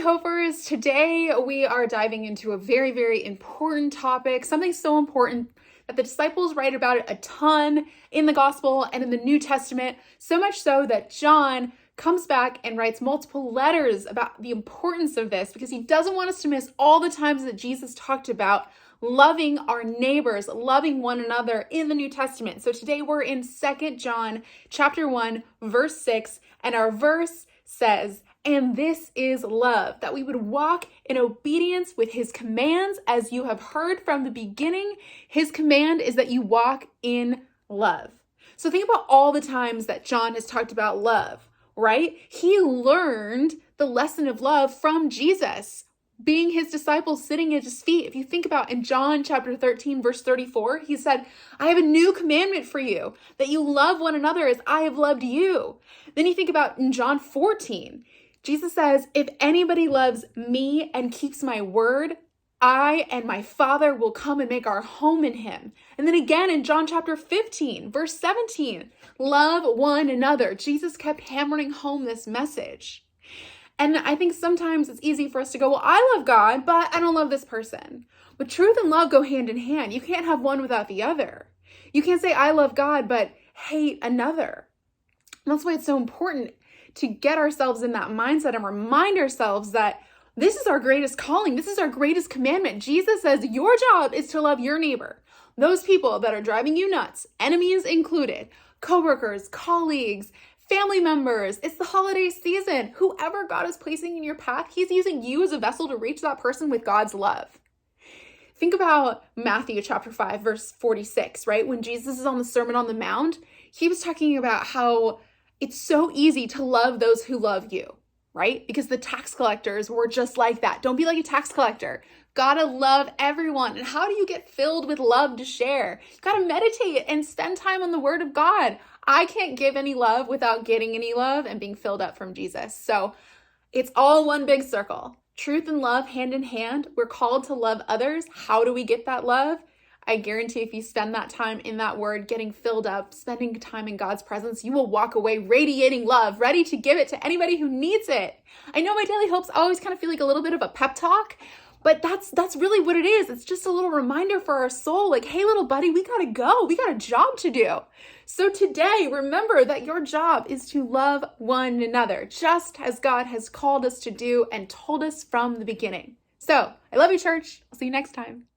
Hopers. Today we are diving into a very, very important topic, something so important that the disciples write about it a ton in the Gospel and in the New Testament, so much so that John comes back and writes multiple letters about the importance of this because he doesn't want us to miss all the times that Jesus talked about loving our neighbors, loving one another in the New Testament. So today we're in 2 John chapter 1, verse 6, and our verse says, "And this is love, that we would walk in obedience with his commands, as you have heard from the beginning. His command is that you walk in love." So think about all the times that John has talked about love, right? He learned the lesson of love from Jesus, being his disciple, sitting at his feet. If you think about in John chapter 13, verse 34, he said, "I have a new commandment for you, that you love one another as I have loved you." Then you think about in John 14, Jesus says, "If anybody loves me and keeps my word, I and my Father will come and make our home in him." And then again in John chapter 15, verse 17, love one another. Jesus kept hammering home this message. And I think sometimes it's easy for us to go, well, I love God, but I don't love this person. But truth and love go hand in hand. You can't have one without the other. You can't say, I love God, but hate another. And that's why it's so important to get ourselves in that mindset and remind ourselves that this is our greatest calling. This is our greatest commandment. Jesus says your job is to love your neighbor. Those people that are driving you nuts, enemies included, coworkers, colleagues, family members. It's the holiday season. Whoever God is placing in your path, he's using you as a vessel to reach that person with God's love. Think about Matthew chapter 5, verse 46, right? When Jesus is on the Sermon on the Mount, he was talking about how it's so easy to love those who love you, right? Because the tax collectors were just like that. Don't be like a tax collector. Gotta love everyone. And how do you get filled with love to share? Gotta meditate and spend time on the Word of God. I can't give any love without getting any love and being filled up from Jesus. So it's all one big circle. Truth and love hand in hand. We're called to love others. How do we get that love? I guarantee if you spend that time in that word, getting filled up, spending time in God's presence, you will walk away radiating love, ready to give it to anybody who needs it. I know my daily hopes always kind of feel like a little bit of a pep talk, but that's really what it is. It's just a little reminder for our soul, like, hey, little buddy, we gotta go. We got a job to do. So today, remember that your job is to love one another, just as God has called us to do and told us from the beginning. So I love you, church. I'll see you next time.